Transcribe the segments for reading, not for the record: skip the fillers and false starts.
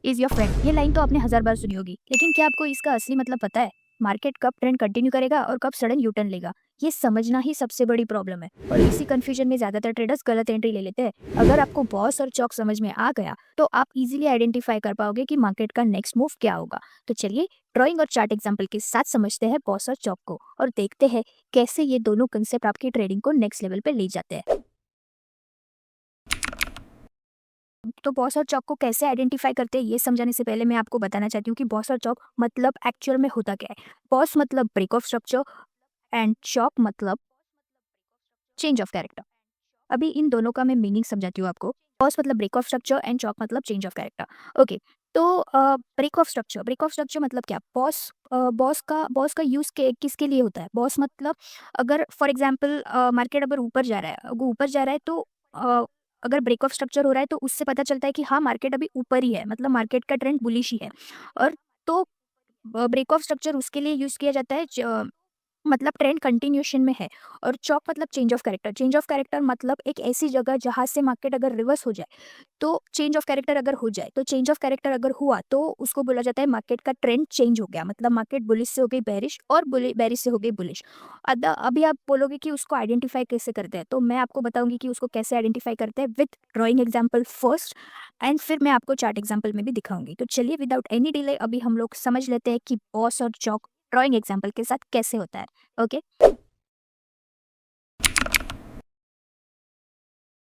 Is your friend. ये line तो आपने 1000 बार सुनी होगी, लेकिन क्या आपको इसका असली मतलब पता है? मार्केट कब ट्रेंड कंटिन्यू करेगा और कब सडन यू टर्न लेगा, ये समझना ही सबसे बड़ी प्रॉब्लम है। और इसी कंफ्यूजन में ज्यादातर ट्रेडर्स गलत एंट्री ले लेते हैं। अगर आपको बॉस और चौक समझ में आ गया तो आप इजीली आइडेंटिफाई कर पाओगे कि मार्केट का नेक्स्ट मूव क्या होगा। तो चलिए ड्राइंग और चार्ट एग्जाम्पल के साथ समझते हैं बॉस और चौक को, और देखते हैं कैसे ये दोनों कंसेप्ट आपकी ट्रेडिंग को नेक्स्ट लेवल पे ले जाते हैं। तो बॉस और चौक को कैसे आइडेंटिफाई करते हैं, ये समझाने से पहले मैं आपको बताना चाहती हूँ कि बॉस और चौक मतलब एक्चुअल में होता क्या है। बॉस मतलब ब्रेक ऑफ स्ट्रक्चर एंड चौक मतलब चेंज ऑफ कैरेक्टर। अभी इन दोनों का मैं मीनिंग समझाती हूँ आपको। बॉस मतलब ब्रेक ऑफ स्ट्रक्चर एंड चौक मतलब चेंज ऑफ कैरेक्टर। ओके, तो ब्रेक ऑफ स्ट्रक्चर मतलब क्या? बॉस का यूज के किसके लिए होता है? बॉस मतलब अगर फॉर एग्जांपल मार्केट अगर ऊपर जा रहा है, अगर ऊपर जा रहा है तो अ, अगर ब्रेक ऑफ स्ट्रक्चर हो रहा है तो उससे पता चलता है कि हाँ मार्केट अभी ऊपर ही है, मतलब मार्केट का ट्रेंड बुलिश ही है। और तो ब्रेक ऑफ स्ट्रक्चर उसके लिए यूज किया जाता है मतलब ट्रेंड कंटिन्यूएशन में है। और चौक मतलब चेंज ऑफ कैरेक्टर मतलब एक ऐसी जगह जहाँ से मार्केट अगर रिवर्स हो जाए, तो चेंज ऑफ कैरेक्टर अगर हुआ तो उसको बोला जाता है मार्केट का ट्रेंड चेंज हो गया, मतलब मार्केट बुलिश से हो गई बेरिश और बेरिश से हो गई बुलिश। अभी आप बोलोगे कि उसको आइडेंटिफाई कैसे करते हैं, तो मैं आपको बताऊंगी कि उसको कैसे आइडेंटिफाई करते हैं with drawing example first, and फिर मैं आपको चार्ट एग्जाम्पल में भी दिखाऊंगी। तो चलिए विदाउट एनी डिले अभी हम लोग समझ लेते हैं कि बॉस और चौक ड्राइंग एग्जाम्पल के साथ कैसे होता है। ओके,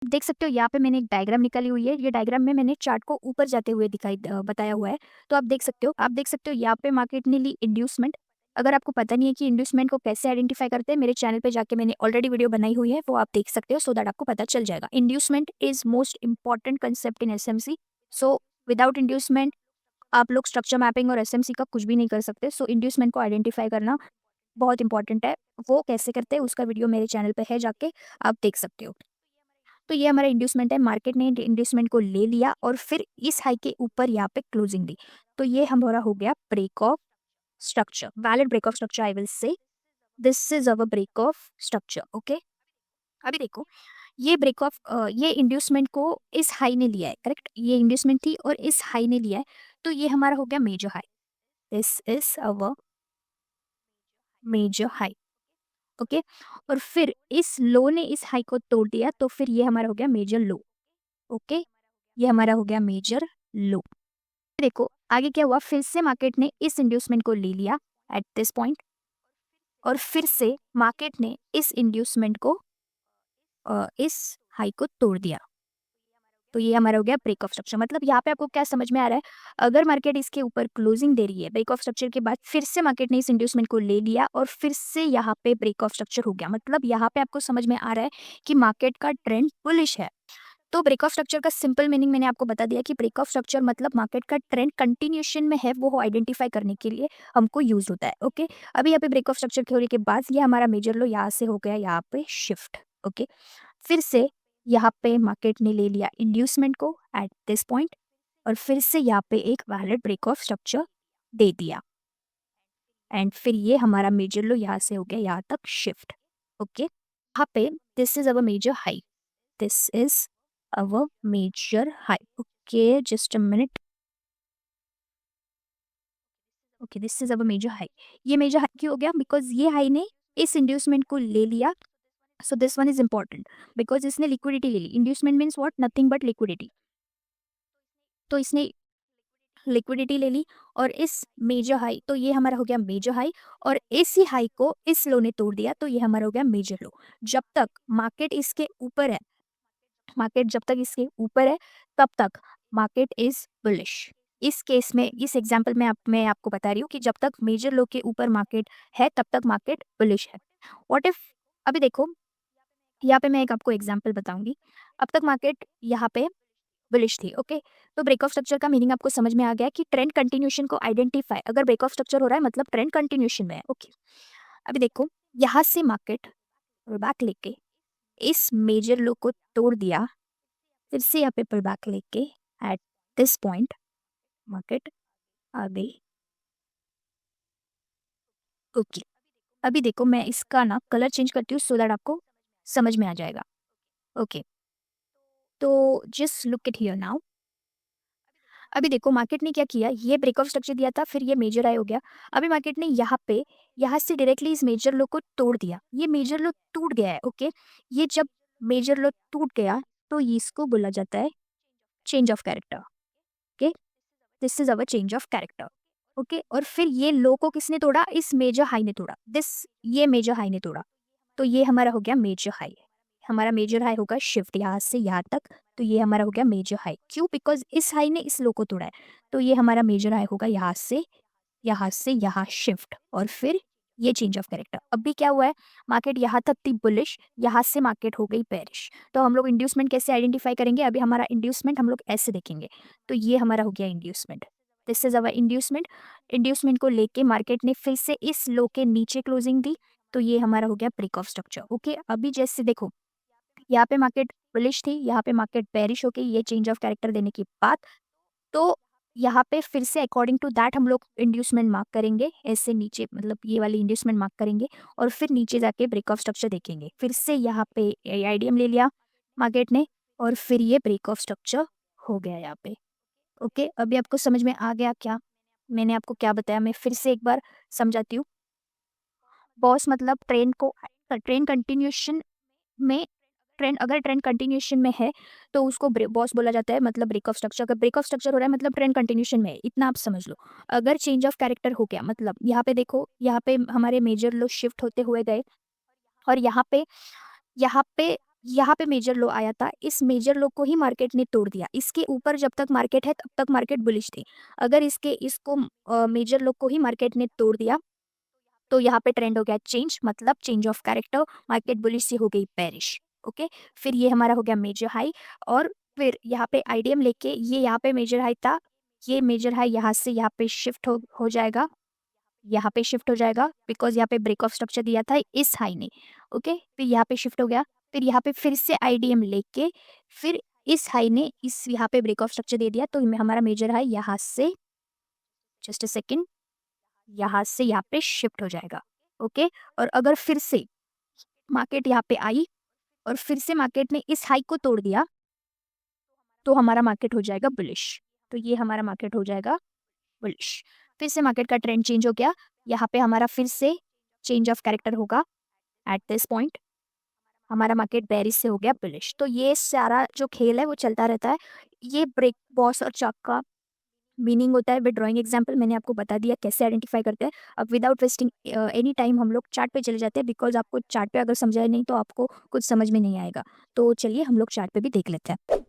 देख सकते हो यहाँ पे मैंने एक डायग्राम निकाली हुई है। ये डायग्राम में मैंने चार्ट को ऊपर जाते हुए बताया हुआ है। तो आप देख सकते हो यहाँ पे मार्केट ने ली इंड्यूसमेंट। अगर आपको पता नहीं है कि इंड्यूसमेंट को कैसे आइडेंटिफाई करते हैं, मेरे चैनल पे जाके मैंने ऑलरेडी वीडियो बनाई हुई है, वो आप देख सकते हो, सो दैट आपको पता चल जाएगा। Inducement is most important concept in SMC. So without inducement आप लोग स्ट्रक्चर मैपिंग और एसएमसी का कुछ भी नहीं कर सकते। सो इंड्यूसमेंट को आइडेंटिफाई करना बहुत इंपॉर्टेंट है। वो कैसे करते हैं उसका वीडियो मेरे चैनल पे है, जाके आप देख सकते हो। तो ये हमारा इंड्यूसमेंट है, मार्केट ने इंड्यूसमेंट को ले लिया और फिर इस हाई के ऊपर यहाँ पे क्लोजिंग दी। तो ये हमारा हो गया break of structure, valid break of structure. I will say this is our break of structure. Okay, अभी देखो ये इंड्यूसमेंट को इस हाई ने लिया है, करेक्ट? ये इंड्यूसमेंट थी और इस हाई ने लिया है, तो ये हमारा हो गया major high. This is our major high. Okay, और फिर इस लो ने इस हाई को तोड़ दिया, तो फिर ये हमारा हो गया मेजर लो। ओके, ये हमारा हो गया मेजर लो। देखो आगे क्या हुआ, फिर से मार्केट ने इस इंड्यूसमेंट को ले लिया एट दिस पॉइंट, और फिर से मार्केट ने इस इंड्यूसमेंट को इस हाई को तोड़ दिया। तो ये हमारा हो गया ब्रेक ऑफ स्ट्रक्चर। मतलब यहाँ पे आपको क्या समझ में आ रहा है? अगर मार्केट इसके ऊपर क्लोजिंग दे रही है ब्रेक ऑफ स्ट्रक्चर के बाद, फिर से मार्केट ने इस इंड्यूसमेंट को ले लिया और फिर से यहाँ पे ब्रेक ऑफ स्ट्रक्चर हो गया, मतलब यहाँ पे आपको समझ में आ रहा है कि मार्केट का ट्रेंड बुलिश है। तो ब्रेक ऑफ स्ट्रक्चर का सिंपल मीनिंग मैंने आपको बता दिया कि ब्रेक ऑफ स्ट्रक्चर मतलब मार्केट का ट्रेंड कंटिन्यूएशन में है, वो आइडेंटिफाई करने के लिए हमको यूज होता है। ओके, अभी यहाँ पे ब्रेक ऑफ स्ट्रक्चर के होने के बाद ये हमारा मेजर लो यहाँ से हो गया यहाँ पे शिफ्ट। ओके, फिर से यहाँ पे मार्केट ने ले लिया इंड्यूसमेंट को एट दिस पॉइंट, और फिर से यहाँ पे एक वैलिड ब्रेक ऑफ स्ट्रक्चर दे दिया, एंड फिर ये हमारा मेजर लो यहाँ से हो गया यहाँ तक शिफ्ट। ओके, यहाँ पे this is our major high, this is our major high. Okay, just a minute. Okay, this is our major high. ये major high क्यों हो गया? Because ये high ने इस inducement को ले लिया. So this one is important because इसने liquidity ले ली. Inducement means what? Nothing but liquidity. तो इसने लिक्विडिटी ले ली और इस मेजर हाई, तो ये हमारा हो गया मेजर हाई, और इसी हाई को इस लो ने तोड़ दिया, तो ये हमारा हो गया मेजर लो। जब तक मार्केट इसके ऊपर है, तब तक मार्केट इज बुलिश। इस केस में, इस एग्जांपल में मैं आपको बता रही हूँ कि जब तक मेजर लो के ऊपर मार्केट है तब तक मार्केट बुलिश है। व्हाट इफ, अभी देखो यहाँ पे मैं एक आपको एग्जांपल बताऊंगी। अब तक मार्केट यहाँ पे बुलिश थी। ओके, तो ब्रेक ऑफ स्ट्रक्चर का मीनिंग आपको समझ में आ गया कि ट्रेंड कंटिन्यूएशन को आइडेंटिफाई, अगर ब्रेक ऑफ स्ट्रक्चर हो रहा है मतलब ट्रेंड कंटिन्यूएशन में है। ओके, अभी देखो यहाँ से मार्केट बैक लेके इस मेजर लो को तोड़ दिया, फिर से यहाँ पे पुल बैक लेके एट दिस पॉइंट मार्केट आ गई। ओके, अभी देखो मैं इसका ना कलर चेंज करती हूँ सो दैट आपको समझ में आ जाएगा। ओके, तो just look it here now. अभी देखो मार्केट ने क्या किया, ये ब्रेक ऑफ स्ट्रक्चर दिया था, फिर ये मेजर हाई हो गया। अभी मार्केट ने यहाँ से डायरेक्टली इस मेजर लो को तोड़ दिया, ये मेजर लो टूट गया है। ओके, ये जब मेजर लो टूट गया तो इसको बोला जाता है change of character. Okay, this is our change of character. Okay, और फिर ये लो को किसने तोड़ा, इस मेजर हाई ने तोड़ा, ये मेजर हाई ने तोड़ा, तो ये हमारा हो गया मेजर हाई। हमारा मेजर हाई होगा शिफ्ट यहाँ से यहाँ तक, तो ये हमारा हो गया मेजर हाई। क्यों? बिकॉज इस हाई ने इस लो को तोड़ा है, तो ये हमारा मेजर हाई होगा यहाँ से यहाँ शिफ्ट, और फिर ये चेंज ऑफ कैरेक्टर। अभी क्या हुआ है, मार्केट यहाँ तक थी बुलिश, यहाँ से मार्केट हो गई बेरिश। तो हम लोग इंड्यूसमेंट कैसे आइडेंटिफाई करेंगे, अभी हमारा इंड्यूसमेंट हम लोग ऐसे देखेंगे। तो ये हमारा हो गया inducement, this is our inducement. Inducement को लेके मार्केट ने फिर से इस लो के नीचे क्लोजिंग दी, तो ये हमारा हो गया ब्रेक ऑफ स्ट्रक्चर। ओके, अभी जैसे देखो यहाँ पे मार्केट बुलिश थी, यहाँ पे मार्केट बेरिश हो गई, ये चेंज ऑफ कैरेक्टर देने की बात। तो यहाँ पे फिर से अकॉर्डिंग टू दैट हम लोग इंड्यूसमेंट मार्क करेंगे, ऐसे नीचे मतलब ये वाली इंड्यूसमेंट मार्क करेंगे, और फिर नीचे जाके ब्रेक ऑफ स्ट्रक्चर देखेंगे। फिर से यहाँ पे आईडीएम ले लिया मार्केट ने, और फिर ये ब्रेक ऑफ स्ट्रक्चर हो गया यहाँ पे। ओके, अभी आपको समझ में आ गया क्या मैंने आपको क्या बताया, मैं फिर से एक बार समझाती हूँ। बॉस मतलब ट्रेंड कंटिन्यूशन में, ट्रेंड कंटिन्यूशन में है तो उसको बॉस बोला जाता है, मतलब ब्रेक ऑफ स्ट्रक्चर। अगर ब्रेक ऑफ स्ट्रक्चर हो रहा है मतलब ट्रेंड कंटिन्यूशन में है, इतना आप समझ लो। अगर चेंज ऑफ कैरेक्टर हो गया मतलब यहाँ पे देखो, यहाँ पे हमारे मेजर लो शिफ्ट होते हुए गए, और यहाँ पे यहाँ पे मेजर लो आया था, इस मेजर लो को ही मार्केट ने तोड़ दिया। इसके ऊपर जब तक मार्केट है तब तक मार्केट बुलिश थी। अगर इसको मेजर लो को ही मार्केट ने तोड़ दिया तो यहाँ पे ट्रेंड हो गया चेंज, मतलब change of character, market bullish से हो गई बेरिश। ओके, फिर ये हमारा हो गया मेजर हाई, और फिर यहाँ पे आईडीएम लेके ये यहाँ पे मेजर हाई था, ये मेजर हाई यहाँ से यहाँ पे शिफ्ट हो जाएगा, यहाँ पे शिफ्ट हो जाएगा, बिकॉज यहाँ पे ब्रेक ऑफ स्ट्रक्चर दिया था इस हाई ने। ओके, फिर यहाँ पे शिफ्ट हो गया, फिर यहाँ पे फिर से आईडीएम लेके फिर इस हाई ने इस यहाँ पे ब्रेक ऑफ स्ट्रक्चर दे दिया, तो हमारा मेजर हाई यहाँ से, जस्ट अ सेकेंड, यहाँ से यहाँ पे शिफ्ट हो जाएगा। ओके, और अगर फिर से मार्केट यहाँ पे आई और फिर से मार्केट ने इस हाई को तोड़ दिया तो हमारा मार्केट हो जाएगा बुलिश। तो ये हमारा मार्केट हो जाएगा बुलिश। फिर से मार्केट का ट्रेंड चेंज हो गया, यहाँ पे हमारा फिर से चेंज ऑफ कैरेक्टर होगा। एट दिस पॉइंट हमारा मार्केट बेरिश से हो गया बुलिश। तो ये सारा जो खेल है वो चलता रहता है। ये ब्रेक बॉस और चक का मीनिंग होता है। विद ड्राइंग एग्जाम्पल मैंने आपको बता दिया कैसे आइडेंटिफाई करते हैं। अब विदाउट वेस्टिंग एनी टाइम हम लोग चार्ट पे चले जाते हैं, बिकॉज आपको चार्ट पे अगर समझाया नहीं तो आपको कुछ समझ में नहीं आएगा। तो चलिए हम लोग चार्ट पे भी देख लेते हैं।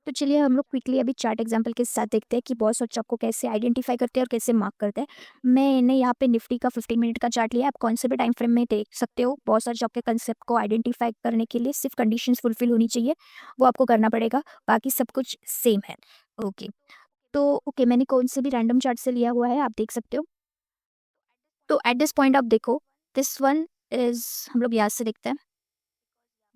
तो चलिए हम लोग क्विकली अभी चार्ट एग्जांपल के साथ देखते हैं कि बॉस और चक को कैसे आइडेंटिफाई करते हैं और कैसे मार्क करते हैं। मैंने यहाँ पे निफ्टी का 15 मिनट का चार्ट लिया है, आप कौन से भी टाइम फ्रेम में देख सकते हो। बॉस और चक के कंसेप्ट को आइडेंटिफाई करने के लिए सिर्फ कंडीशंस फुलफिल होनी चाहिए, वो आपको करना पड़ेगा, बाकी सब कुछ सेम है। ओके, तो ओके मैंने कौन से भी रैंडम चार्ट से लिया हुआ है, आप देख सकते हो। तो एट दिस पॉइंट आप देखो, दिस वन इज, हम लोग यहाँ से देखते हैं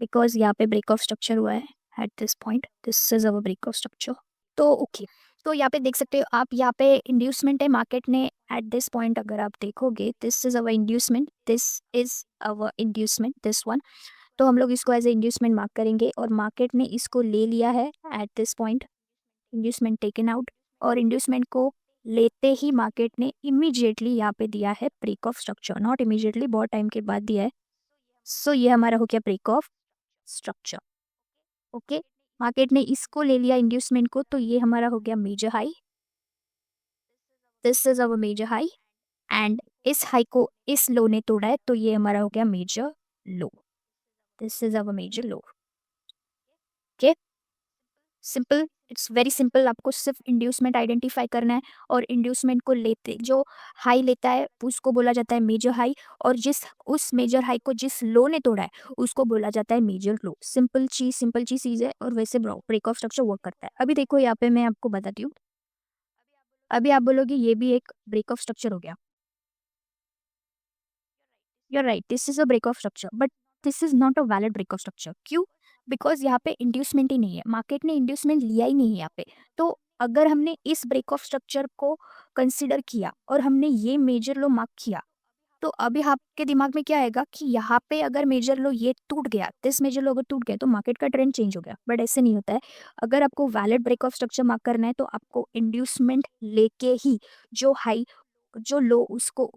बिकॉज यहाँ पे ब्रेक ऑफ स्ट्रक्चर हुआ है। At this point this is our break of structure. तो ओके, तो यहाँ पे देख सकते हो आप, यहाँ पे इंड्यूसमेंट है मार्केट ने। एट दिस पॉइंट अगर आप देखोगे, this is our inducement, this is our inducement, this one. तो हम लोग इसको एज ए इंड्यूसमेंट मार्क करेंगे, और मार्केट ने इसको ले लिया है at this point, inducement taken out. और इंड्यूसमेंट को लेते ही मार्केट ने इमीडिएटली यहाँ पे दिया है break of structure, not immediately, बहुत टाइम के बाद दिया है। सो ये हमारा हो गया break of structure. Okay, market ने इसको ले लिया इंड्यूसमेंट को, तो ये हमारा हो गया major high, this is our major high, and इस हाई को इस लो ने तोड़ा है, तो ये हमारा हो गया major low, this is our major low. Okay, simple, it's very simple. आपको सिर्फ इंड्यूसमेंट आइडेंटिफाई करना है, और इंड्यूसमेंट को लेते जो हाई लेता है उसको बोला जाता है मेजर हाई, और उस मेजर हाई को जिस लो ने तोड़ा है उसको बोला जाता है मेजर लो। सिंपल चीज़ है, और वैसे ब्रेक ऑफ स्ट्रक्चर वर्क करता है। अभी देखो यहाँ पे मैं आपको बताती हूँ, अभी आप बोलोगे ये भी एक ब्रेक ऑफ स्ट्रक्चर हो गया। You are right, this is a break of structure, but this is not a valid break of structure. क्यों? बिकॉज यहाँ पे इंड्यूसमेंट ही नहीं है, मार्केट ने इंड्यूसमेंट लिया ही नहीं है यहाँ पे। तो अगर हमने इस ब्रेक ऑफ स्ट्रक्चर को कंसिडर किया और हमने ये मेजर लो मार्क किया, तो अभी आपके दिमाग में क्या आएगा कि यहाँ पे अगर मेजर लो ये टूट गया, दिस मेजर लो अगर टूट गया तो मार्केट का ट्रेंड चेंज हो गया, बट ऐसे नहीं होता है। अगर आपको valid break of structure mark करना है तो आपको इंड्यूसमेंट लेके ही जो हाई जो लो उसको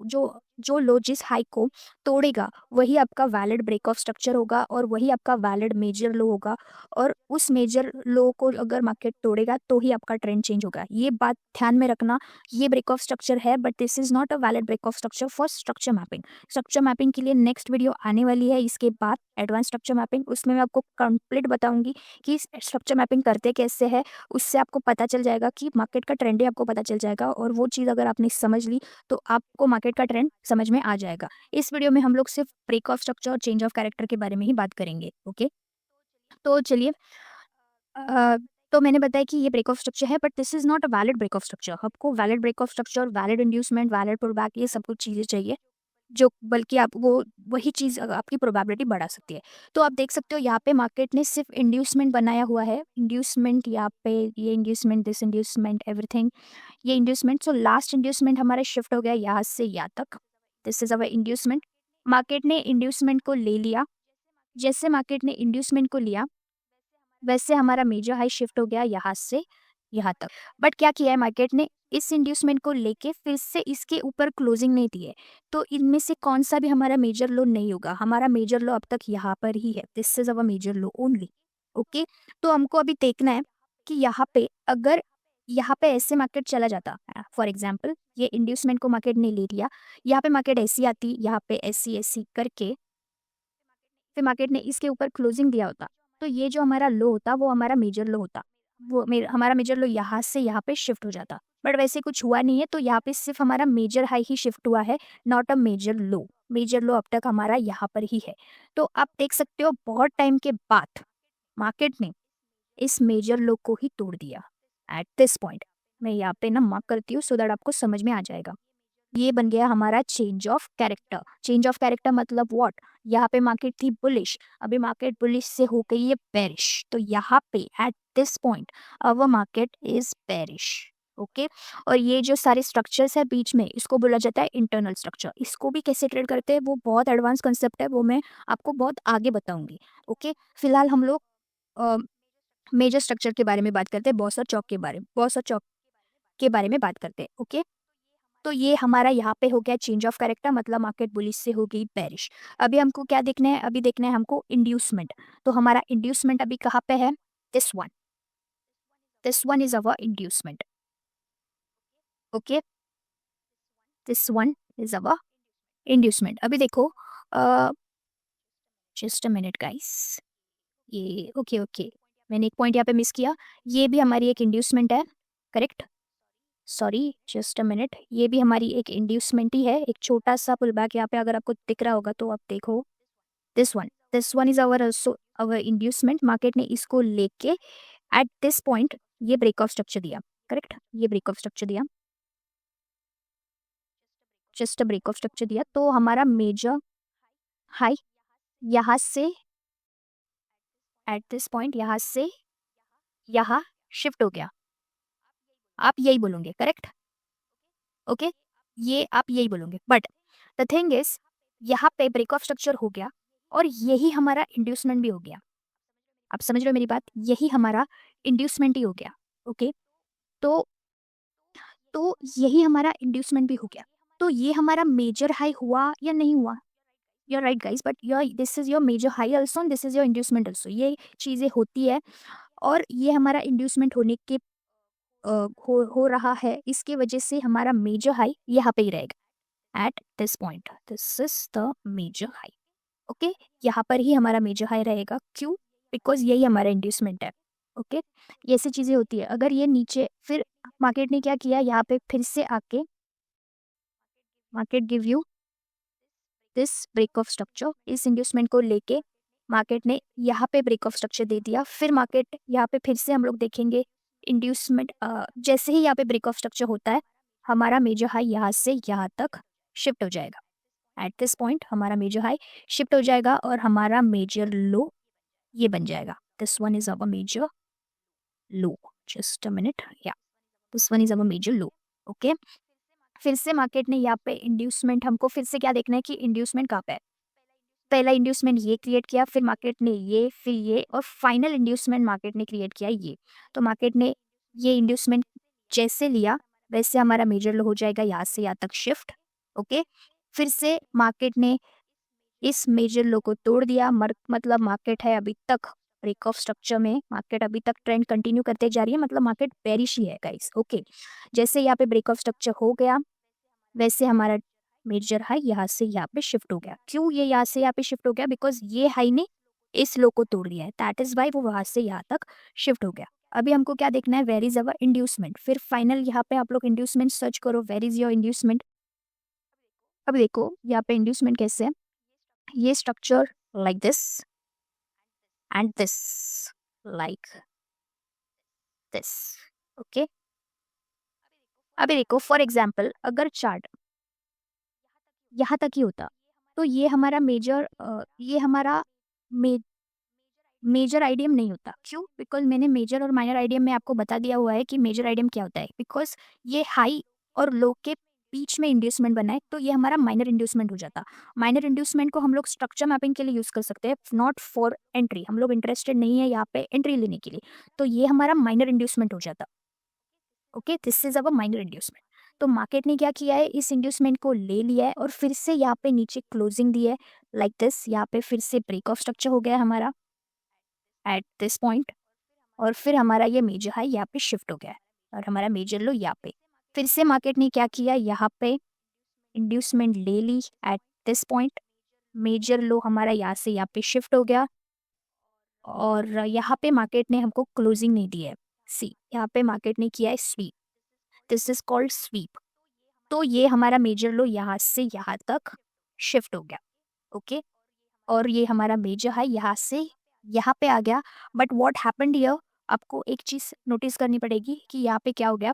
जो लो जिस हाई को तोड़ेगा वही आपका वैलिड ब्रेक ऑफ स्ट्रक्चर होगा और वही आपका वैलिड मेजर लो होगा। और उस मेजर लो को अगर मार्केट तोड़ेगा तो ही आपका ट्रेंड चेंज होगा, ये बात ध्यान में रखना। ये ब्रेक ऑफ स्ट्रक्चर है but this is not a valid break of structure for structure mapping. Structure mapping के लिए नेक्स्ट वीडियो आने वाली है इसके बाद, एडवांस स्ट्रक्चर मैपिंग, उसमें मैं आपको कंप्लीट बताऊंगी कि स्ट्रक्चर मैपिंग करते कैसे है। उससे आपको पता चल जाएगा कि मार्केट का ट्रेंड ही आपको पता चल जाएगा, और वो चीज़ अगर आपने समझ ली तो आपको मार्केट का ट्रेंड समझ में आ जाएगा। इस वीडियो में हम लोग सिर्फ ब्रेक ऑफ स्ट्रक्चर और चेंज ऑफ कैरेक्टर के बारे में ही बात करेंगे। ओके, तो चलिए, अ, तो मैंने बताया कि ये ब्रेक ऑफ स्ट्रक्चर है but this is not a valid break of structure. आपको valid break of structure, valid inducement, valid pullback, ये सब कुछ चीज़ें चाहिए जो बल्कि आप वो वही चीज़ आपकी प्रोबेबिलिटी बढ़ा सकती है। तो आप देख सकते हो यहाँ पे मार्केट ने सिर्फ इंड्यूसमेंट बनाया हुआ है, इंड्यूसमेंट यहाँ पे, ये इंड्यूसमेंट, दिस इंड्यूसमेंट, एवरीथिंग, ये इंड्यूसमेंट। सो लास्ट इंड्यूसमेंट हमारा शिफ्ट हो गया यहाँ से यहाँ तक, this is our inducement. Market ने इंड्यूसमेंट को ले लिया, जैसे मार्केट ने इंड्यूसमेंट को लिया वैसे हमारा मेजर हाई शिफ्ट हो गया यहाँ से यहाँ तक। बट क्या किया है मार्केट ने, इस इंड्यूसमेंट को लेके फिर से इसके ऊपर क्लोजिंग नहीं दी है, तो इनमें से कौन सा भी हमारा मेजर लो नहीं होगा। हमारा मेजर लो अब तक यहाँ पर ही है, this is our major low only. Okay, तो हमको अभी देखना है कि यहाँ पे अगर यहाँ पे ऐसे मार्केट चला जाता, फॉर एग्जाम्पल ये इंड्यूसमेंट को मार्केट ने ले लिया, यहाँ पे मार्केट ऐसी आती, यहाँ पे ऐसी ऐसी करके फिर मार्केट ने इसके ऊपर क्लोजिंग दिया होता, तो ये जो हमारा लो होता वो हमारा मेजर लो होता, हमारा मेजर लो यहाँ से यहाँ पे शिफ्ट हो जाता। बट वैसे कुछ हुआ नहीं है, तो यहाँ पे सिर्फ हमारा मेजर हाई ही शिफ्ट हुआ है, not a major low. Major low अब तक हमारा यहाँ पर ही है। तो आप देख सकते हो बहुत टाइम के बाद मार्केट ने इस मेजर लो को ही तोड़ दिया एट दिस पॉइंट। मैं यहाँ पे ना मार्क करती हूँ सो दैट आपको समझ में आ जाएगा। ये बन गया हमारा change of character. Change of character मतलब व्हाट, यहाँ पे मार्केट थी बुलिश, अभी मार्केट बुलिश से हो गई है बेरिश, तो यहाँ पे eight this point our market is bearish. Okay, और ये जो सारे स्ट्रक्चर्स है बीच में इसको बोला जाता है इंटरनल स्ट्रक्चर। इसको भी कैसे ट्रेड करते हैं वो बहुत एडवांस कंसेप्ट है, वो मैं आपको बहुत आगे बताऊंगी। ओके, फिलहाल हम लोग मेजर स्ट्रक्चर के बारे में बात करते हैं, बॉस और चौक के बारे में, बॉस और चौक के बारे में बात करते हैं। ओके, तो ये हमारा यहाँ पे हो गया चेंज ऑफ कैरेक्टर, मतलब मार्केट बुलिश से हो गई बेरिश। अभी हमको क्या देखना है, अभी देखना है हमको इंड्यूसमेंट। तो हमारा इंड्यूसमेंट अभी कहाँ पे है, this one, this one is our inducement. Okay, this one is our inducement. अभी देखो, जस्ट अ मिनट गाइस, ये ओके ओके, मैंने एक पॉइंट यहाँ पे मिस किया, ये भी हमारी एक इंड्यूसमेंट है, correct, sorry just a minute, ये भी हमारी एक इंड्यूसमेंट ही है। एक छोटा सा पुल बैक यहाँ पे अगर आपको दिख रहा होगा तो आप देखो, this one is our also our inducement. Market ने इसको लेके एट दिस पॉइंट ये ब्रेक ऑफ स्ट्रक्चर दिया, करेक्ट, ये ब्रेक ऑफ स्ट्रक्चर दिया, just a break of structure दिया, तो हमारा मेजर हाई यहाँ से एट दिस पॉइंट यहाँ से यहाँ शिफ्ट हो गया। आप यही बोलोगे, करेक्ट, ओके, ये आप यही बोलोगे, बट द थिंग इज यहाँ पे ब्रेक ऑफ स्ट्रक्चर हो गया और यही हमारा इंड्यूसमेंट भी हो गया। आप समझ रहे हो मेरी बात, यही हमारा इंड्यूसमेंट ही हो गया। ओके, तो यही हमारा इंड्यूसमेंट भी हो गया। तो ये हमारा मेजर हाई हुआ या नहीं हुआ, you are right guys, but your this is your major high also, this is your inducement also, ये चीज़ें होती है। और ये हमारा इंड्यूसमेंट होने के हो रहा है, इसके वजह से हमारा मेजर हाई यहाँ पे ही रहेगा at this point, this is the major high. Okay, यहाँ पर ही हमारा मेजर हाई रहेगा, क्यों, बिकॉज यही हमारा इंड्यूसमेंट है। ओके, ये ऐसी चीज़ें होती है। अगर ये नीचे, फिर मार्केट ने क्या किया, यहाँ पे फिर से आके market give you this break of structure, इस इंड्यूसमेंट को लेके मार्केट ने यहाँ पे ब्रेक ऑफ स्ट्रक्चर दे दिया। फिर मार्केट यहाँ पे फिर से हम लोग देखेंगे इंड्यूसमेंट, जैसे ही यहाँ पे ब्रेक ऑफ स्ट्रक्चर होता है हमारा मेजर हाई यहाँ से यहाँ तक शिफ्ट हो जाएगा। एट दिस पॉइंट हमारा मेजर हाई शिफ्ट हो जाएगा और हमारा मेजर लो ये बन जाएगा, this one is our major low, just a minute, या this one is our major low. Okay, फिर से मार्केट ने यहाँ पे इंड्यूसमेंट, हमको फिर से क्या देखना है कि इंड्यूसमेंट कहाँ पे है। पहला इंड्यूसमेंट ये क्रिएट किया, फिर मार्केट ने ये, फिर ये, और फाइनल इंड्यूसमेंट मार्केट ने क्रिएट किया ये। तो मार्केट ने ये इंड्यूसमेंट जैसे लिया वैसे हमारा मेजर लो हो जाएगा यहाँ से यहाँ तक शिफ्ट। ओके, फिर से मार्केट ने इस मेजर लो को तोड़ दिया, मतलब मार्केट है अभी तक ब्रेक ऑफ स्ट्रक्चर में, मार्केट अभी तक ट्रेंड कंटिन्यू करते जा रही है, मतलब मार्केट बेरिश ही है गाइस। ओके, जैसे यहाँ पे ब्रेक ऑफ स्ट्रक्चर हो गया वैसे हमारा मेजर हाई यहाँ से यहाँ पे शिफ्ट हो गया। क्यों ये यहाँ से यहाँ पे शिफ्ट हो गया? बिकॉज ये हाई ने इस लो को तोड़ दिया है, दैट इज वाई वो वहां से यहाँ तक शिफ्ट हो गया। अभी हमको क्या देखना है? Where is our inducement. फिर फाइनल यहाँ पे आप लोग इंड्यूसमेंट सर्च करो, वेर इज योर इंड्यूसमेंट। अब देखो यहाँ पे इंड्यूसमेंट कैसे है, ये structure like this and this, like this. Okay, अभी देखो फॉर एग्जाम्पल अगर चार्ट यहाँ तक ही होता तो ये हमारा मेजर ये हमारा मे, मेजर आइडियम नहीं होता। क्यों? बिकॉज मैंने मेजर और माइनर आइडियम में आपको बता दिया हुआ है कि मेजर आइडियम क्या होता है। बिकॉज ये हाई और लो के बीच में इंड्यूसमेंट बना है तो ये हमारा माइनर इंड्यूसमेंट हो जाता। माइनर इंड्यूसमेंट को हम लोग स्ट्रक्चर मैपिंग के लिए यूज कर सकते हैं, नॉट फॉर एंट्री। हम लोग इंटरेस्टेड नहीं है यहाँ पे एंट्री लेने के लिए, तो ये हमारा माइनर इंड्यूसमेंट हो जाता। Okay, this is our minor inducement. तो मार्केट ने क्या किया है, इस इंड्यूसमेंट को ले लिया है और फिर से यहाँ पे नीचे क्लोजिंग दी है लाइक दिस। यहाँ पे फिर से ब्रेक ऑफ स्ट्रक्चर हो गया हमारा एट दिस पॉइंट, और फिर हमारा ये मेजर हाई यहाँ पे शिफ्ट हो गया है और हमारा मेजर लो यहाँ पे। फिर से मार्केट ने क्या किया, यहाँ पे इंड्यूसमेंट ले ली एट दिस पॉइंट, मेजर लो हमारा यहाँ से यहाँ पे शिफ्ट हो गया और यहाँ पे मार्केट ने हमको क्लोजिंग नहीं दी है। सी, यहाँ पे मार्केट ने किया है sweep, this is called sweep. तो ये हमारा मेजर लो यहाँ से यहाँ तक शिफ्ट हो गया। ओके, और ये हमारा मेजर हाई यहाँ से यहाँ पे आ गया। बट व्हाट हैपेंड हियर, आपको एक चीज नोटिस करनी पड़ेगी कि यहाँ पे क्या हो गया,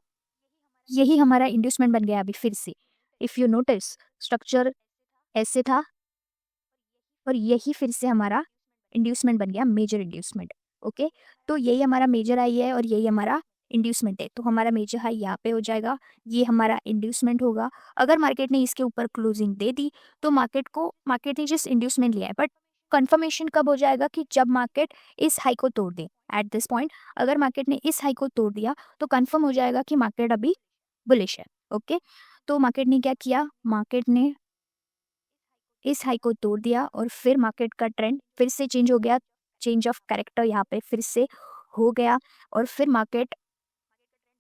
यही हमारा इंड्यूसमेंट बन गया अभी फिर से। इफ यू नोटिस, स्ट्रक्चर ऐसे था और यही फिर से हमारा इंड्यूसमेंट बन गया, मेजर इंड्यूसमेंट। ओके, तो यही हमारा मेजर हाई है और यही हमारा इंड्यूसमेंट है। तो हमारा मेजर हाई यहाँ पे हो जाएगा, ये हमारा इंड्यूसमेंट होगा। अगर मार्केट ने इसके ऊपर क्लोजिंग दे दी तो मार्केट ने जस्ट इंड्यूसमेंट लिया है, बट कंफर्मेशन कब हो जाएगा कि जब मार्केट इस हाई को तोड़ दे एट दिस पॉइंट। अगर मार्केट ने इस हाई को तोड़ दिया तो कंफर्म हो जाएगा कि मार्केट अभी बुलिश है। ओके, तो मार्केट ने क्या किया, मार्केट ने इस हाई को तोड़ दिया और फिर मार्केट का ट्रेंड फिर से चेंज हो गया, चेंज ऑफ कैरेक्टर यहाँ पे फिर से हो गया और फिर मार्केट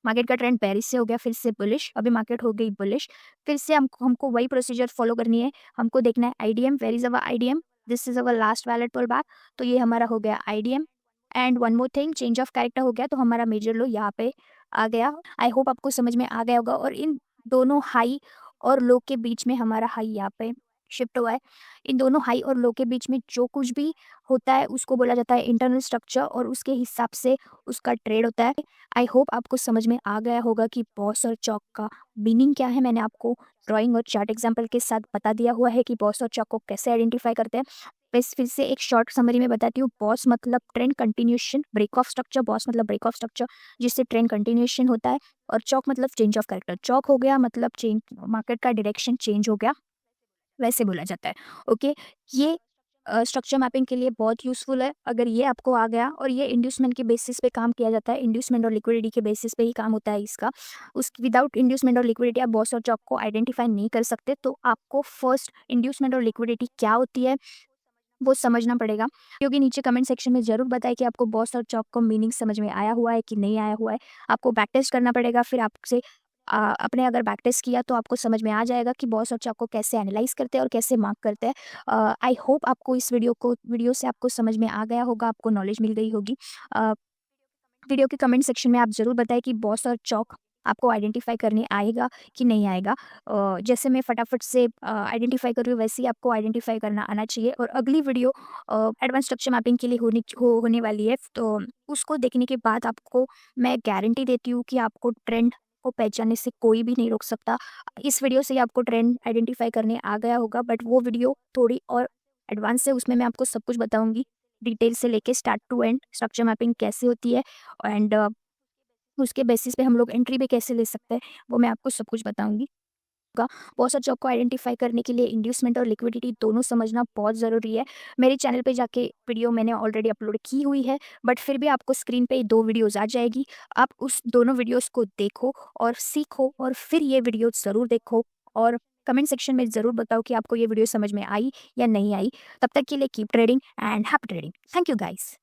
का ट्रेंड बेरिश से हो गया फिर से बुलिश। अभी मार्केट हो गई बुलिश, फिर से हमको वही प्रोसीजर फॉलो करनी है। हमको देखना है IDM, where is our IDM, this is our last valid pullback. तो ये हमारा हो गया IDM. And one more thing, change of character हो गया तो हमारा मेजर लो यहाँ पे आ गया। आई होप आपको समझ में आ गया होगा। और इन दोनों हाई और लो के बीच में हमारा हाई यहाँ पे शिफ्ट हुआ है। इन दोनों हाई और लो के बीच में जो कुछ भी होता है उसको बोला जाता है इंटरनल स्ट्रक्चर और उसके हिसाब से उसका ट्रेड होता है। आई होप आपको समझ में आ गया होगा कि बॉस और चौक का मीनिंग क्या है। मैंने आपको ड्राइंग और चार्ट एग्जाम्पल के साथ बता दिया हुआ है कि बॉस और चौक को कैसे आइडेंटिफाई करते हैं। बस फिर से एक शॉर्ट समरी में बताती हूँ। बॉस मतलब trend continuation, break of structure, BOS मतलब ब्रेक ऑफ स्ट्रक्चर जिससे ट्रेंड कंटिन्यूएशन होता है, और चौक मतलब चेंज ऑफ कैरेक्टर। चौक हो गया मतलब चेंज, मार्केट का डायरेक्शन चेंज हो गया, वैसे बोला जाता है। ओके, ये स्ट्रक्चर मैपिंग के लिए बहुत यूजफुल है। अगर ये आपको आ गया, और ये इंड्यूसमेंट के बेसिस पे काम किया जाता है, इंड्यूसमेंट और लिक्विडिटी के बेसिस पे ही काम होता है इसका। उस विदाउट इंड्यूसमेंट और लिक्विडिटी आप बॉस और चौक को आइडेंटिफाई नहीं कर सकते। तो आपको फर्स्ट इंड्यूसमेंट और लिक्विडिटी क्या होती है वो समझना पड़ेगा। क्योंकि नीचे कमेंट सेक्शन में जरूर बताएं कि आपको बॉस और चौक को मीनिंग समझ में आया हुआ है कि नहीं आया हुआ है। आपको बैक टेस्ट करना पड़ेगा, फिर आपसे अपने अगर बैक टेस्ट किया तो आपको समझ में आ जाएगा कि बॉस और चौक को कैसे एनालाइज करते हैं और कैसे मार्क करते हैं। आई होप आपको इस वीडियो से आपको समझ में आ गया होगा, आपको नॉलेज मिल गई होगी। वीडियो के कमेंट सेक्शन में आप ज़रूर बताएं कि बॉस और चौक आपको आइडेंटिफाई करने आएगा कि नहीं आएगा। जैसे मैं फटाफट से आइडेंटिफाई कर रही हूँ वैसे ही आपको आइडेंटिफाई करना आना चाहिए। और अगली वीडियो एडवांस स्ट्रक्चर मैपिंग के लिए होने वाली है, तो उसको देखने के बाद आपको मैं गारंटी देती हूँ कि आपको ट्रेंड को पहचानने से कोई भी नहीं रोक सकता। इस वीडियो से ही आपको ट्रेंड आइडेंटिफाई करने आ गया होगा, बट वो वीडियो थोड़ी और एडवांस है, उसमें मैं आपको सब कुछ बताऊंगी डिटेल से लेके start to end, structure mapping कैसे होती है एंड उसके बेसिस पे हम लोग एंट्री भी कैसे ले सकते हैं वो मैं आपको सब कुछ बताऊंगी। का बॉसर चौक को आइडेंटिफाई करने के लिए इंड्यूसमेंट और लिक्विडिटी दोनों समझना बहुत ज़रूरी है। मेरे चैनल पे जाके वीडियो मैंने ऑलरेडी अपलोड की हुई है, बट फिर भी आपको स्क्रीन पे 2 वीडियोज़ आ जाएगी। आप उस दोनों वीडियोज़ को देखो और सीखो और फिर ये वीडियो ज़रूर देखो और कमेंट सेक्शन में ज़रूर बताओ कि आपको ये वीडियो समझ में आई या नहीं आई। तब तक के लिए keep trading and happy trading. Thank you guys.